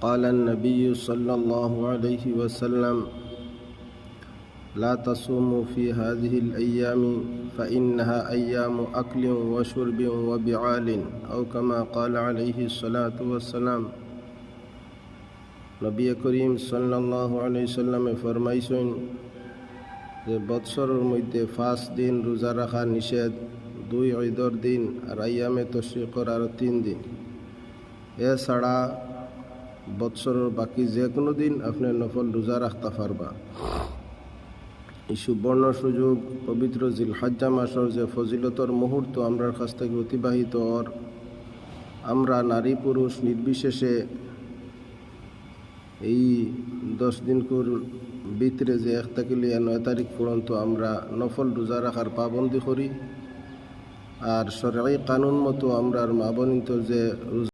قال النبي صلى الله عليه وسلم لا تصوموا في هذه الأيام فإنها أيام أكل وشرب وبعال أو كما قال عليه الصلاة والسلام। নবী করিম সাল্লাল্লাহু আলাইহি সাল্লামে ফরমাইছেন যে বৎসরের মধ্যে 5 দিন রোজা রাখা নিষেধ, 2 ঈদের দিন আর আইয়ামে তশরিকর আরও 3 দিন। এছাড়া বৎসরের বাকি যে কোনো দিন আপনি নফল রোজা রাখতে পারবা। এই সুবর্ণ সুযোগ পবিত্র জিলহজ্জা মাসের যে ফজিলতর মুহূর্ত আমরার কাছ থেকে অতিবাহিত হর, আমরা নারী পুরুষ নির্বিশেষে এই 10 দিনকুর ভিতরে যে 1 থেকে 9 তারিখ পর্যন্ত আমরা নফল রোজা রাখার পাবন্দি করি। আর শরঈ কানুন মতো আমরার মা বোনিত যে